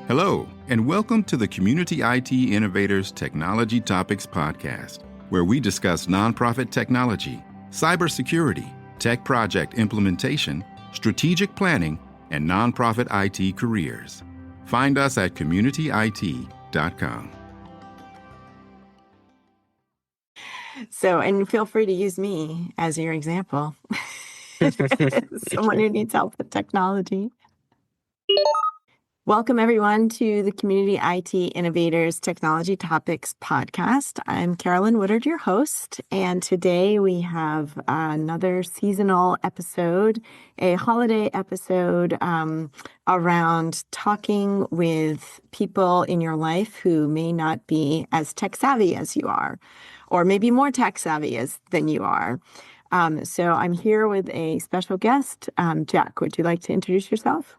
Hello, and welcome to the Community IT Innovators Technology Topics Podcast, where we discuss nonprofit technology, cybersecurity, tech project implementation, strategic planning, and nonprofit IT careers. Find us at communityit.com. And feel free to use me as your example. Someone who needs help with technology. Welcome, everyone, to the Community IT Innovators Technology Topics Podcast. I'm Carolyn Woodard, your host, and today we have another seasonal episode, a holiday episode around talking with people in your life who may not be as tech savvy as you are, or maybe more tech savvy than you are. So I'm here with a special guest. Jack, would you like to introduce yourself?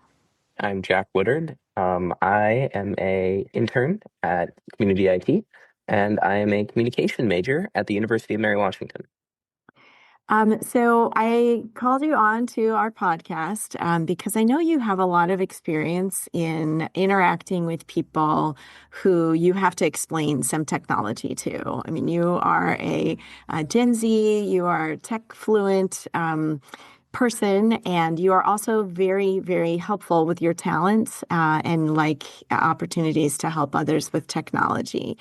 I'm Jack Woodard. I am an intern at Community IT, and I am a communication major at the University of Mary Washington. So I called you on to our podcast because I know you have a lot of experience in interacting with people who you have to explain some technology to. I mean, you are a Gen Z, you are tech fluent person, and you are also very, very helpful with your talents and opportunities to help others with technology.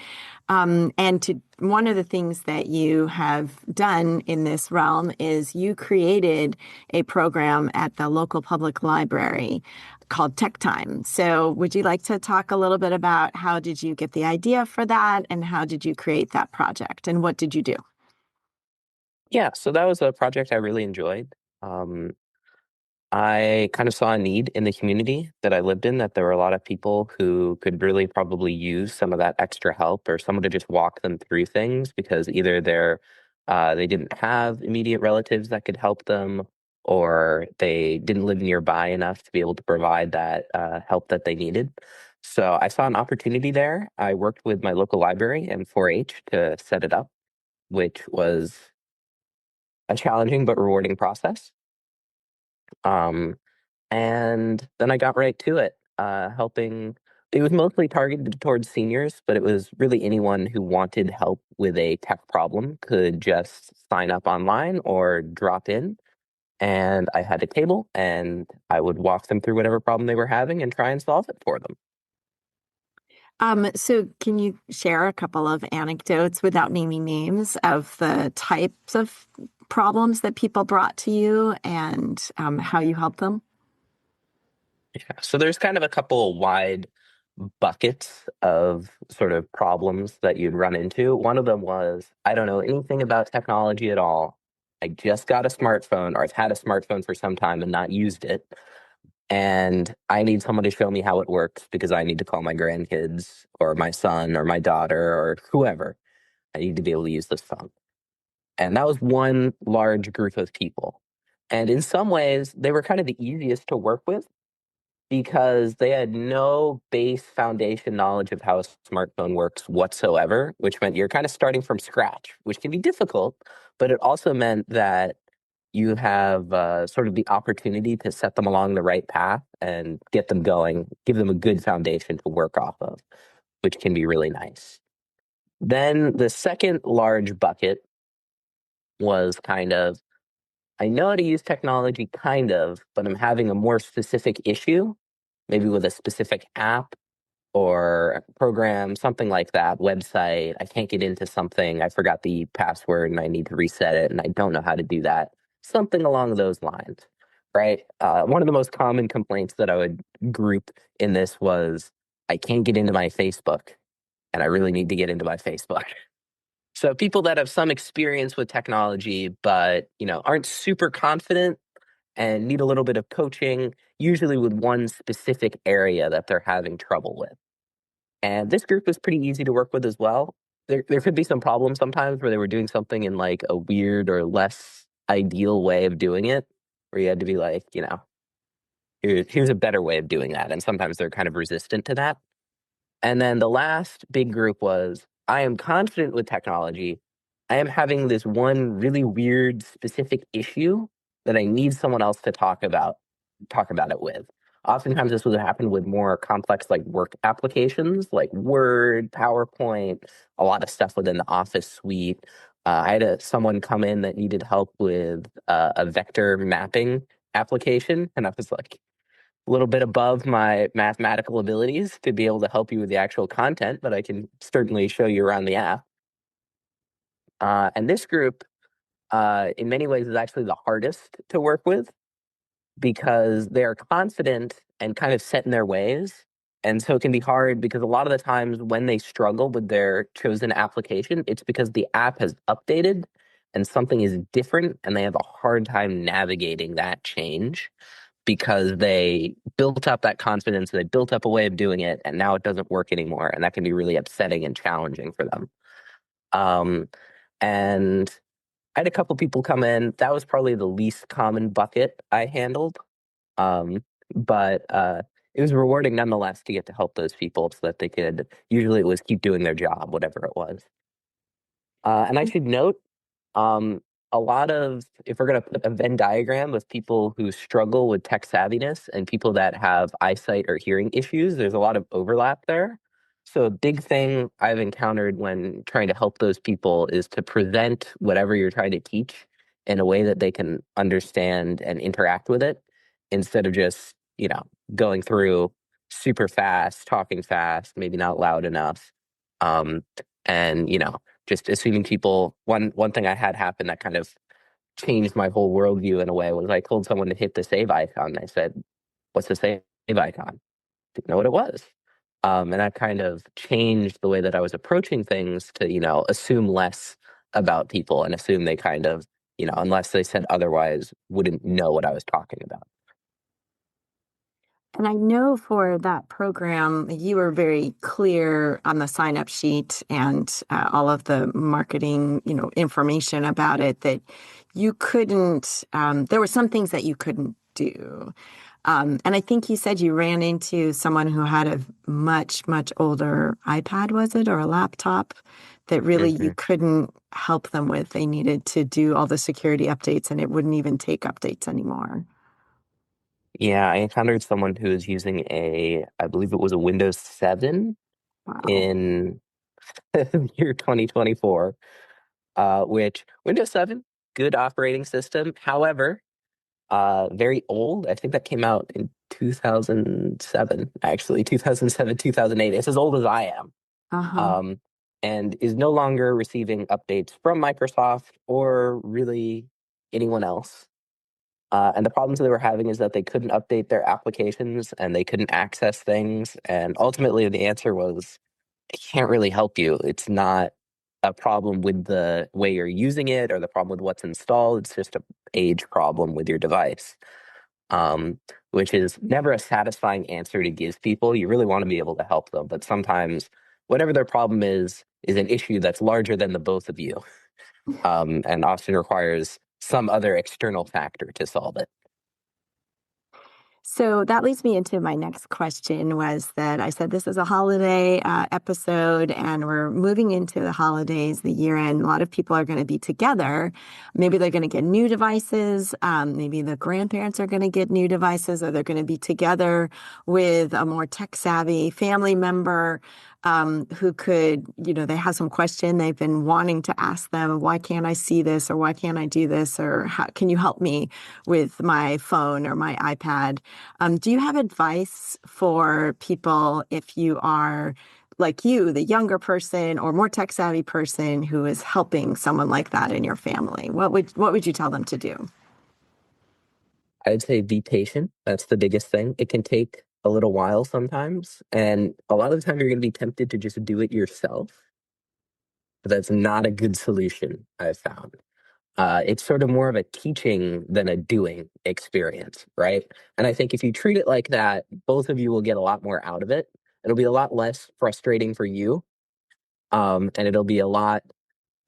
One of the things that you have done in this realm is you created a program at the local public library called Tech Time. So would you like to talk a little bit about how did you get the idea for that, and how did you create that project, and what did you do? Yeah, so that was a project I really enjoyed. I kind of saw a need in the community that I lived in, that there were a lot of people who could really probably use some of that extra help or someone to just walk them through things, because either they didn't have immediate relatives that could help them, or they didn't live nearby enough to be able to provide that help that they needed. So I saw an opportunity there. I worked with my local library and 4-H to set it up, which was a challenging but rewarding process. And then I got right to it, helping. It was mostly targeted towards seniors, but it was really anyone who wanted help with a tech problem could just sign up online or drop in. And I had a table, and I would walk them through whatever problem they were having and try and solve it for them. So can you share a couple of anecdotes without naming names of the types of problems that people brought to you and how you helped them? Yeah, so there's kind of a couple wide buckets of sort of problems that you'd run into. One of them was, I don't know anything about technology at all. I just got a smartphone, or I've had a smartphone for some time and not used it. And I need someone to show me how it works because I need to call my grandkids or my son or my daughter or whoever. I need to be able to use this phone. And that was one large group of people. And in some ways, they were kind of the easiest to work with because they had no base foundation knowledge of how a smartphone works whatsoever, which meant you're kind of starting from scratch, which can be difficult, but it also meant that you have sort of the opportunity to set them along the right path and get them going, give them a good foundation to work off of, which can be really nice. Then the second large bucket was kind of, I know how to use technology, kind of, but I'm having a more specific issue, maybe with a specific app or program, something like that, website. I can't get into something. I forgot the password and I need to reset it and I don't know how to do that. Something along those lines, right? One of the most common complaints that I would group in this was, I can't get into my Facebook and I really need to get into my Facebook. So people that have some experience with technology, but aren't super confident and need a little bit of coaching, usually with one specific area that they're having trouble with. And this group was pretty easy to work with as well. There could be some problems sometimes where they were doing something in like a weird or less ideal way of doing it, where you had to be like, here's a better way of doing that. And sometimes they're kind of resistant to that. And then the last big group was, I am confident with technology. I am having this one really weird specific issue that I need someone else to talk about it with. Oftentimes this would happen with more complex like work applications like Word, PowerPoint, a lot of stuff within the Office suite. I had someone come in that needed help with a vector mapping application, and I was like a little bit above my mathematical abilities to be able to help you with the actual content, but I can certainly show you around the app. And this group, in many ways, is actually the hardest to work with because they are confident and kind of set in their ways. And so it can be hard because a lot of the times when they struggle with their chosen application, it's because the app has updated and something is different and they have a hard time navigating that change because they built up that confidence, they built up a way of doing it, and now it doesn't work anymore. And that can be really upsetting and challenging for them. Um, and I had a couple people come in. That was probably the least common bucket I handled. Um, but it was rewarding nonetheless to get to help those people so that they could, usually it was keep doing their job, whatever it was. And I should note, um, a lot of, if we're going to put a Venn diagram of people who struggle with tech savviness and people that have eyesight or hearing issues, there's a lot of overlap there. So a big thing I've encountered when trying to help those people is to present whatever you're trying to teach in a way that they can understand and interact with it instead of just, going through super fast, talking fast, maybe not loud enough. Um, and, just assuming people, one thing I had happen that kind of changed my whole worldview in a way was I told someone to hit the save icon. I said, "What's the save icon?" Didn't know what it was. And that kind of changed the way that I was approaching things to, assume less about people and assume they kind of, unless they said otherwise, wouldn't know what I was talking about. And I know for that program, you were very clear on the sign up sheet and all of the marketing, information about it that you couldn't, there were some things that you couldn't do. And I think you said you ran into someone who had a much, much older iPad, was it, or a laptop that really you Mhm. couldn't help them with. They needed to do all the security updates and it wouldn't even take updates anymore. Yeah, I encountered someone who was using I believe it was a Windows 7 Wow. in the year 2024, which Windows 7, good operating system. However, very old. I think that came out in 2007, actually, 2007, 2008. It's as old as I am. Uh-huh. Um, and is no longer receiving updates from Microsoft or really anyone else. And the problems they were having is that they couldn't update their applications and they couldn't access things. And ultimately, the answer was, it can't really help you. It's not a problem with the way you're using it or the problem with what's installed. It's just a age problem with your device, um, which is never a satisfying answer to give people. You really want to be able to help them, but sometimes whatever their problem is an issue that's larger than the both of you, and often requires some other external factor to solve it. So that leads me into my next question was that I said this is a holiday episode and we're moving into the holidays, the year end. A lot of people are going to be together. Maybe they're going to get new devices. Maybe the grandparents are going to get new devices or they're going to be together with a more tech savvy family member. Who could, they have some question they've been wanting to ask them, why can't I see this or why can't I do this or how can you help me with my phone or my iPad? Do you have advice for people if you are like you, the younger person or more tech savvy person who is helping someone like that in your family? What would you tell them to do? I'd say be patient. That's the biggest thing. It can take a little while sometimes. And a lot of the time, you're going to be tempted to just do it yourself. But that's not a good solution, I've found. It's sort of more of a teaching than a doing experience, right? And I think if you treat it like that, both of you will get a lot more out of it. It'll be a lot less frustrating for you, and it'll be a lot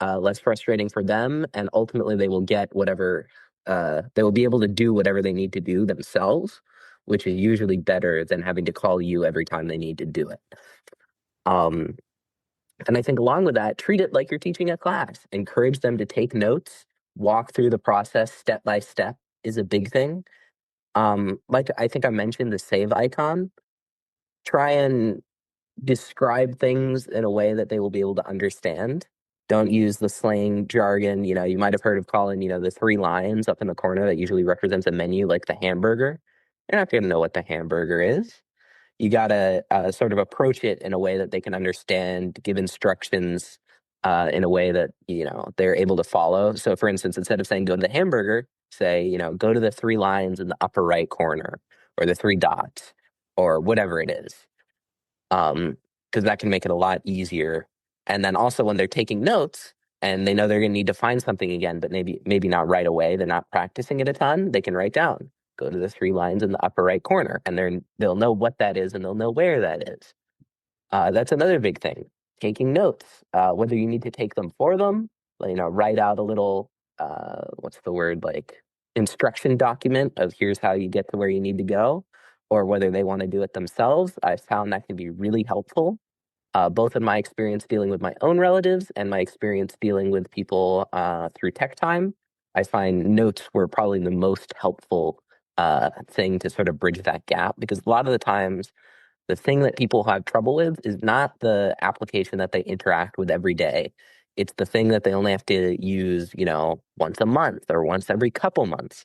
less frustrating for them. And ultimately, they will get whatever they will be able to do whatever they need to do themselves, which is usually better than having to call you every time they need to do it. Um, and I think along with that, treat it like you're teaching a class. Encourage them to take notes, walk through the process step by step is a big thing. Like I think I mentioned the save icon. Try and describe things in a way that they will be able to understand. Don't use the slang jargon. You might have heard of calling, the three lines up in the corner that usually represents a menu, like the hamburger. They're not going to know what the hamburger is. You got to sort of approach it in a way that they can understand, give instructions in a way that, they're able to follow. So for instance, instead of saying go to the hamburger, say, go to the three lines in the upper right corner or the three dots or whatever it is. Because that can make it a lot easier. And then also when they're taking notes and they know they're going to need to find something again, but maybe not right away, they're not practicing it a ton, they can write down, go to the three lines in the upper right corner, and they'll know what that is and they'll know where that is. That's another big thing, taking notes, whether you need to take them for them, write out a little, what's the word, like instruction document of here's how you get to where you need to go, or whether they want to do it themselves. I found that can be really helpful, both in my experience dealing with my own relatives and my experience dealing with people through tech time. I find notes were probably the most helpful thing to sort of bridge that gap, because a lot of the times the thing that people have trouble with is not the application that they interact with every day. It's the thing that they only have to use, once a month or once every couple months.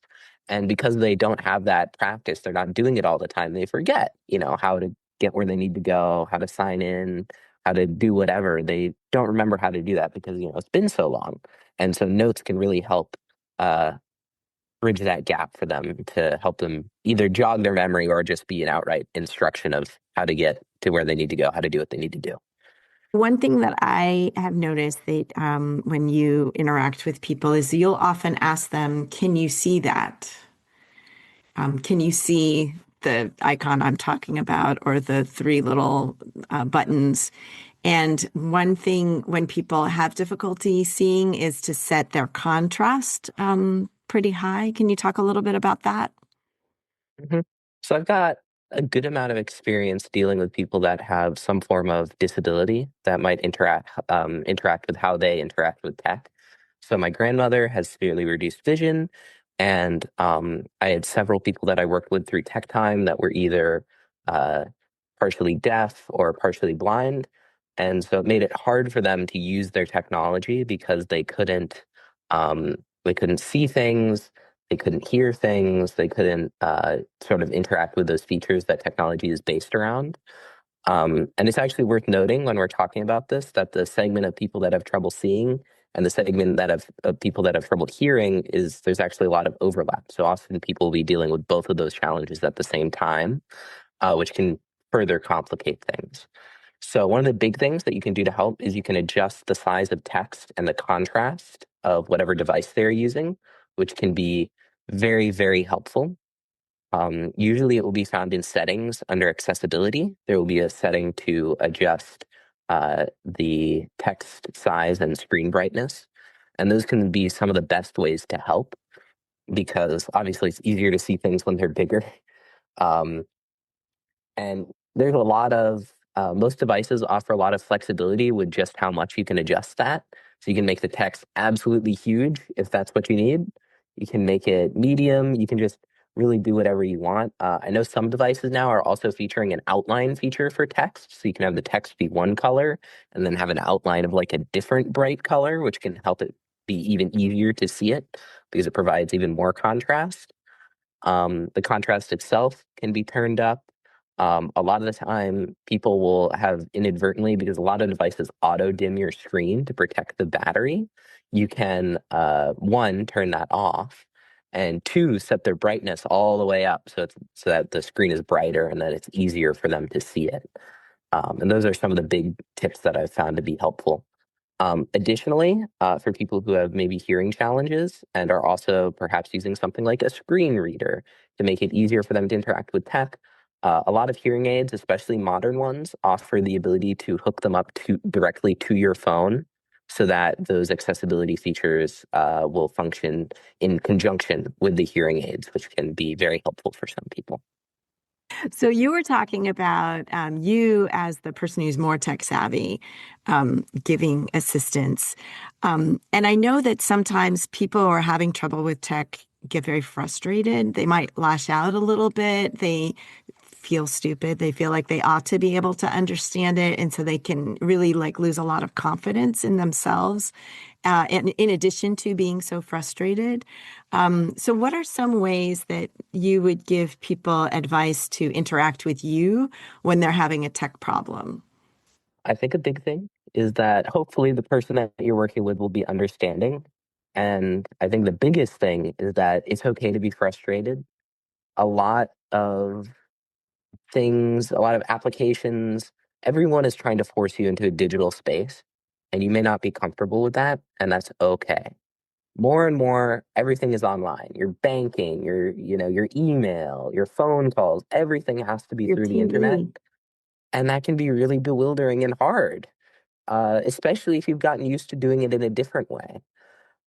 And because they don't have that practice, they're not doing it all the time, they forget, how to get where they need to go, how to sign in, how to do whatever. They don't remember how to do that because, it's been so long. And so notes can really help bridge that gap for them, to help them either jog their memory or just be an outright instruction of how to get to where they need to go, how to do what they need to do. One thing that I have noticed that when you interact with people is you'll often ask them, can you see that? Can you see the icon I'm talking about, or the three little buttons? And one thing when people have difficulty seeing is to set their contrast pretty high. Can you talk a little bit about that? Mhm. So I've got a good amount of experience dealing with people that have some form of disability that might interact with how they interact with tech. So my grandmother has severely reduced vision, and I had several people that I worked with through tech time that were either uh, partially deaf or partially blind, and so it made it hard for them to use their technology because they couldn't see things, they couldn't hear things, they couldn't sort of interact with those features that technology is based around. And it's actually worth noting when we're talking about this that the segment of people that have trouble seeing and the segment of people that have trouble hearing there's actually a lot of overlap. So often people will be dealing with both of those challenges at the same time, which can further complicate things. So one of the big things that you can do to help is you can adjust the size of text and the contrast of whatever device they're using, which can be very, very helpful. Usually it will be found in settings under accessibility. There will be a setting to adjust the text size and screen brightness. And those can be some of the best ways to help, because obviously it's easier to see things when they're bigger. Um, and there's a lot of, most devices offer a lot of flexibility with just how much you can adjust that. So you can make the text absolutely huge if that's what you need. You can make it medium. You can just really do whatever you want. I know some devices now are also featuring an outline feature for text. So you can have the text be one color and then have an outline of like a different bright color, which can help it be even easier to see it because it provides even more contrast. The contrast itself can be turned up. A lot of the time, people will have inadvertently, because a lot of devices auto dim your screen to protect the battery. You can, one, turn that off, and two, set their brightness all the way up so that the screen is brighter and that it's easier for them to see it. And those are some of the big tips that I've found to be helpful. Additionally, for people who have maybe hearing challenges and are also perhaps using something like a screen reader to make it easier for them to interact with tech, a lot of hearing aids, especially modern ones, offer the ability to hook them up directly to your phone so that those accessibility features will function in conjunction with the hearing aids, which can be very helpful for some people. So you were talking about you as the person who's more tech savvy, giving assistance. And I know that sometimes people who are having trouble with tech get very frustrated. They might lash out a little bit. They feel stupid. They feel like they ought to be able to understand it. And so they can really like lose a lot of confidence in themselves, and in addition to being so frustrated. So what are some ways that you would give people advice to interact with you when they're having a tech problem? I think a big thing is that hopefully the person that you're working with will be understanding. And I think the biggest thing is that it's okay to be frustrated. A lot of things, a lot of applications, everyone is trying to force you into a digital space, and you may not be comfortable with that, and that's okay. More and more, everything is online. Your banking, your email, your phone calls, everything has to be Your through the internet, TV. and that can be really bewildering and hard, especially if you've gotten used to doing it in a different way.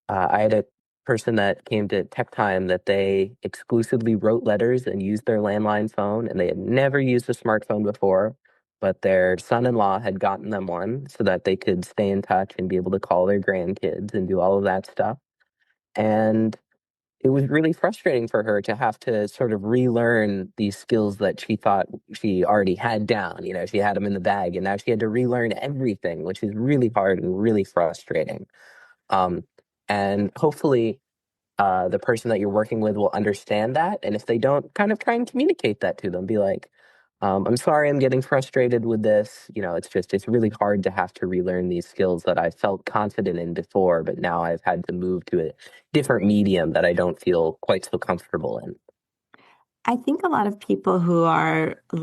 I had a person that came to Tech Time that they exclusively wrote letters and used their landline phone, and they had never used a smartphone before, but their son-in-law had gotten them one so that they could stay in touch and be able to call their grandkids and do all of that stuff. And it was really frustrating for her to have to sort of relearn these skills that she thought she already had down. She had them in the bag, and now she had to relearn everything, which is really hard and really frustrating. Um, and hopefully, the person that you're working with will understand that. And if they don't, kind of try and communicate that to them. Be like, I'm sorry, I'm getting frustrated with this. It's really hard to have to relearn these skills that I felt confident in before, but now I've had to move to a different medium that I don't feel quite so comfortable in. I think a lot of people who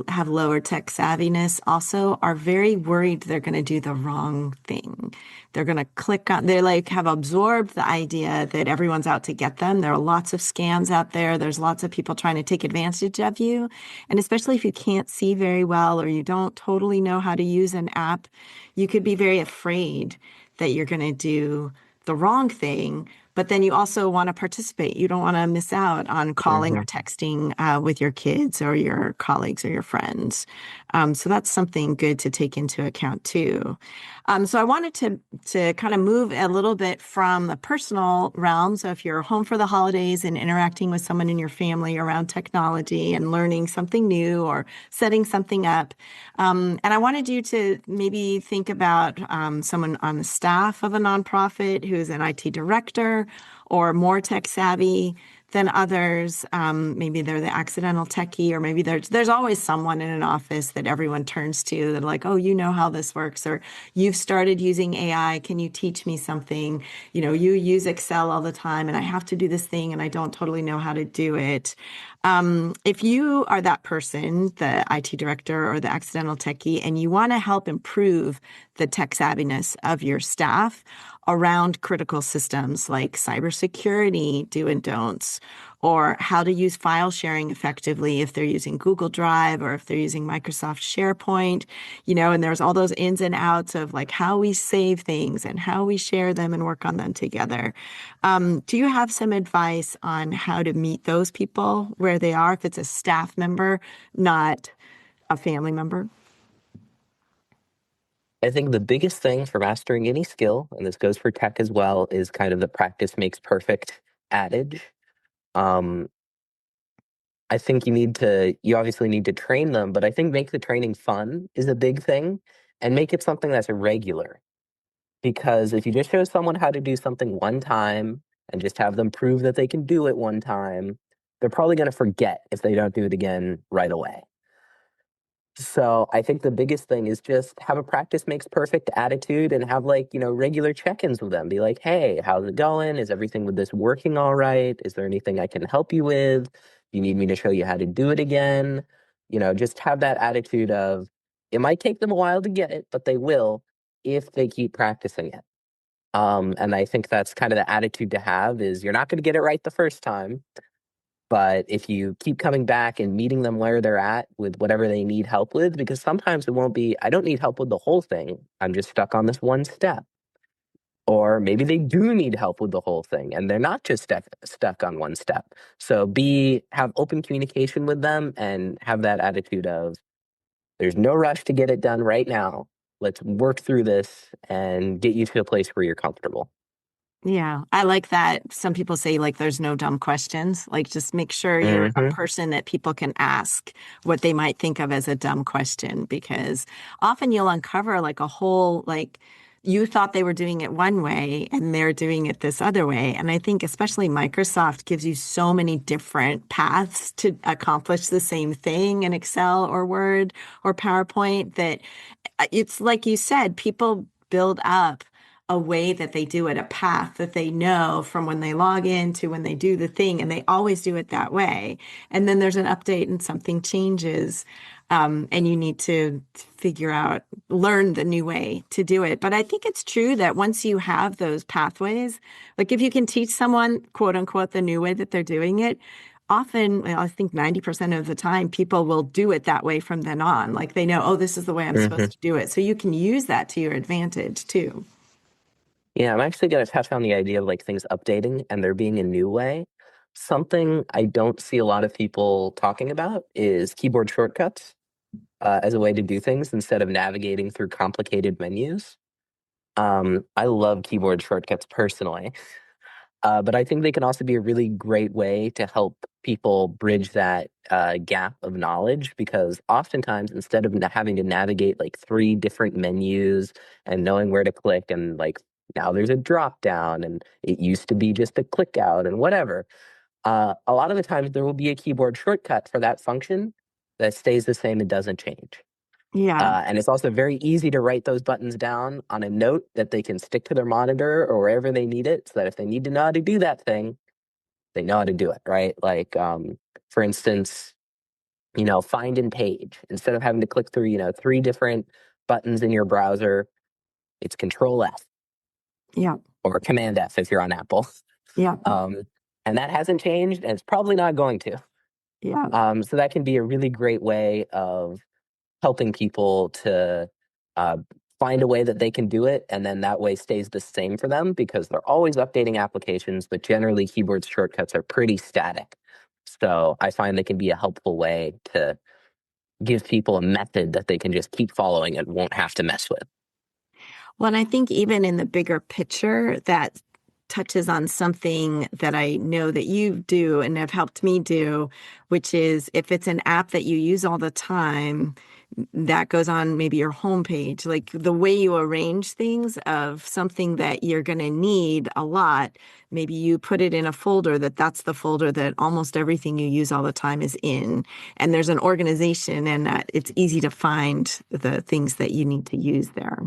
have lower tech savviness also are very worried they're going to do the wrong thing. They're going to they like have absorbed the idea that everyone's out to get them. There are lots of scams out there. There's lots of people trying to take advantage of you. And especially if you can't see very well or you don't totally know how to use an app, you could be very afraid that you're going to do the wrong thing, but then you also want to participate. You don't want to miss out on calling or Hmm. texting with your kids or your colleagues or your friends. So that's something good to take into account too. So I wanted to kind of move a little bit from the personal realm. So if you're home for the holidays and interacting with someone in your family around technology and learning something new or setting something up, and I wanted you to maybe think about someone on the staff of a nonprofit who is an IT director or more tech savvy than others. Maybe they're the accidental techie, or maybe there's always someone in an office that everyone turns to. They're like, oh, you know how this works, or you've started using AI. Can you teach me something? You use Excel all the time, and I have to do this thing, and I don't totally know how to do it. If you are that person, the IT director or the accidental techie, and you want to help improve the tech savviness of your staff around critical systems like cybersecurity, do and don'ts, or how to use file sharing effectively if they're using Google Drive or if they're using Microsoft SharePoint, and there's all those ins and outs of like how we save things and how we share them and work on them together. Do you have some advice on how to meet those people where they are if it's a staff member, not a family member? I think the biggest thing for mastering any skill, and this goes for tech as well, is kind of the practice makes perfect adage. Um, I think you obviously need to train them, but I think make the training fun is a big thing and make it something that's regular. Because if you just show someone how to do something one time and just have them prove that they can do it one time, they're probably going to forget if they don't do it again right away. So I think the biggest thing is just have a practice makes perfect attitude and have regular check-ins with them. Be like, hey, how's it going? Is everything with this working all right? Is there anything I can help you with? You need me to show you how to do it again? Just have that attitude of it might take them a while to get it, but they will if they keep practicing it. And I think that's kind of the attitude to have is you're not going to get it right the first time. But if you keep coming back and meeting them where they're at with whatever they need help with, because sometimes it won't be, I don't need help with the whole thing. I'm just stuck on this one step. Or maybe they do need help with the whole thing and they're not just stuck on one step. So have open communication with them and have that attitude of there's no rush to get it done right now. Let's work through this and get you to a place where you're comfortable. Yeah, I like that. Some people say like there's no dumb questions. Like just make sure you're a Hmm. person that people can ask what they might think of as a dumb question because often you'll uncover like a whole like you thought they were doing it one way and they're doing it this other way. And I think especially Microsoft gives you so many different paths to accomplish the same thing in Excel or Word or PowerPoint that it's like you said, people build up a way that they do it, a path that they know from when they log in to when they do the thing, and they always do it that way. And then there's an update and something changes, and you need to figure out, learn the new way to do it. But I think it's true that once you have those pathways, like if you can teach someone, quote unquote, the new way that they're doing it, often, well, I think 90% of the time, people will do it that way from then on. Like they know, oh, this is the way I'm Hmm. supposed to do it. So you can use that to your advantage too. Yeah, I'm actually going to touch on the idea of like things updating and there being a new way. Something I don't see a lot of people talking about is keyboard shortcuts as a way to do things instead of navigating through complicated menus. I love keyboard shortcuts personally, but I think they can also be a really great way to help people bridge that gap of knowledge because oftentimes instead of having to navigate like three different menus and knowing where to click and like now there's a drop down and it used to be just a click out and whatever. A lot of the times there will be a keyboard shortcut for that function that stays the same and doesn't change. Yeah. And it's also very easy to write those buttons down on a note that they can stick to their monitor or wherever they need it so that if they need to know how to do that thing, they know how to do it, right? Like, for instance, find in page. Instead of having to click through, three different buttons in your browser, it's Control F Yeah. or Command F if you're on Apple. Yeah. Um, and that hasn't changed, and it's probably not going to. Yeah. So that can be a really great way of helping people to uh, find a way that they can do it, and then that way stays the same for them because they're always updating applications, but generally keyboard shortcuts are pretty static. So I find they can be a helpful way to give people a method that they can just keep following and won't have to mess with. Well, and I think even in the bigger picture, that touches on something that I know that you do and have helped me do, which is if it's an app that you use all the time, that goes on maybe your homepage, like the way you arrange things of something that you're going to need a lot. Maybe you put it in a folder that's the folder that almost everything you use all the time is in. And there's an organization and that it's easy to find the things that you need to use there.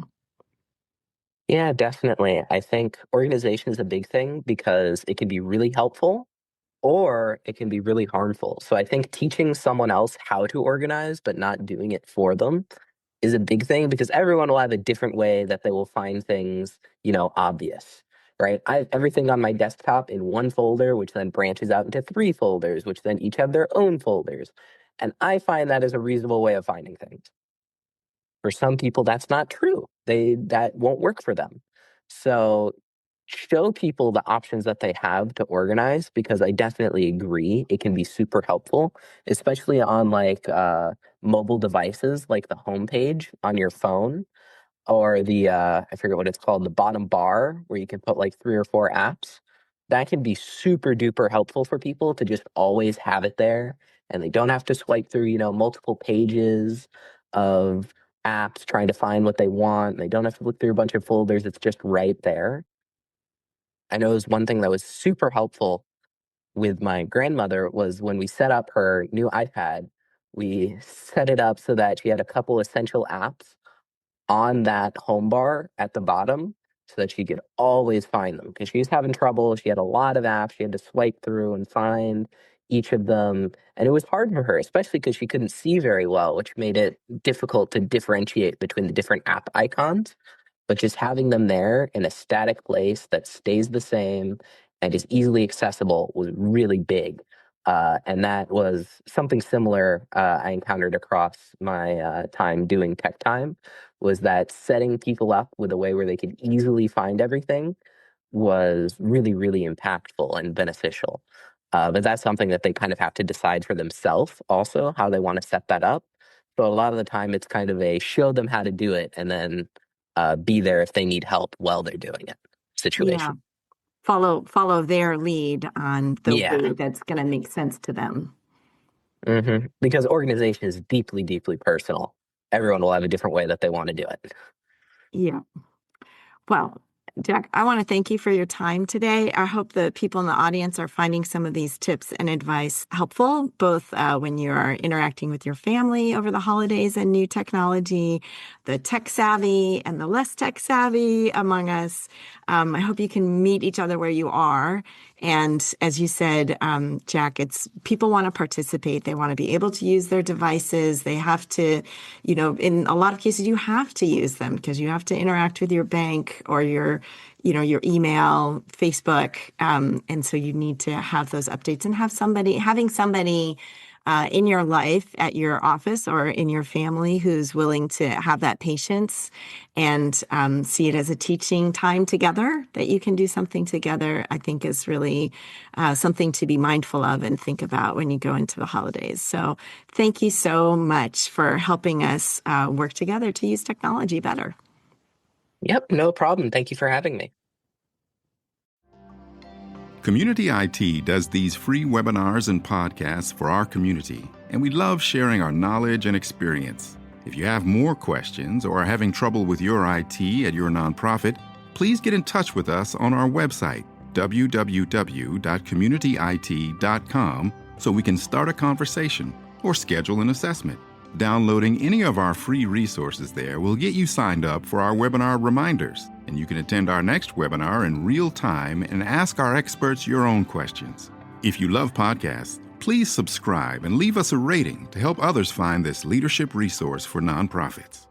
Yeah, definitely. I think organization is a big thing because it can be really helpful or it can be really harmful. So I think teaching someone else how to organize, but not doing it for them is a big thing because everyone will have a different way that they will find things, obvious, right? I have everything on my desktop in one folder, which then branches out into three folders, which then each have their own folders. And I find that is a reasonable way of finding things. For some people, that's not true. That won't work for them. So show people the options that they have to organize because I definitely agree it can be super helpful, especially on like mobile devices like the homepage on your phone or the I forget what it's called, the bottom bar where you can put like three or four apps. That can be super duper helpful for people to just always have it there and they don't have to swipe through, multiple pages of apps trying to find what they want. They don't have to look through a bunch of folders. It's just right there. I know it was one thing that was super helpful with my grandmother was when we set up her new iPad, we set it up so that she had a couple essential apps on that home bar at the bottom so that she could always find them because she was having trouble. She had a lot of apps. She had to swipe through and find each of them. And it was hard for her, especially because she couldn't see very well, which made it difficult to differentiate between the different app icons. But just having them there in a static place that stays the same and is easily accessible was really big. And that was something similar I encountered across my time doing tech time was that setting people up with a way where they could easily find everything was really, really impactful and beneficial. But that's something that they kind of have to decide for themselves also, how they want to set that up. So a lot of the time it's kind of a show them how to do it and then be there if they need help while they're doing it Yeah. situation. follow their lead on the Yeah. way that's going to make sense to them. Because organization is deeply, deeply personal. Everyone will have a different way that they want to do it. Yeah. Well, Jack, I want to thank you for your time today. I hope the people in the audience are finding some of these tips and advice helpful, both when you are interacting with your family over the holidays and new technology, the tech savvy and the less tech savvy among us. I hope you can meet each other where you are. And as you said, Jack, it's people want to participate. They want to be able to use their devices. They have to, in a lot of cases, you have to use them because you have to interact with your bank or your email, Facebook. And so you need to have those updates and having somebody in your life at your office or in your family who's willing to have that patience and see it as a teaching time together, that you can do something together, I think is really something to be mindful of and think about when you go into the holidays. So thank you so much for helping us work together to use technology better. Yep, no problem. Thank you for having me. Community IT does these free webinars and podcasts for our community, and we love sharing our knowledge and experience. If you have more questions or are having trouble with your IT at your nonprofit, please get in touch with us on our website, www.communityit.com, so we can start a conversation or schedule an assessment. Downloading any of our free resources there will get you signed up for our webinar reminders, and you can attend our next webinar in real time and ask our experts your own questions. If you love podcasts, please subscribe and leave us a rating to help others find this leadership resource for nonprofits.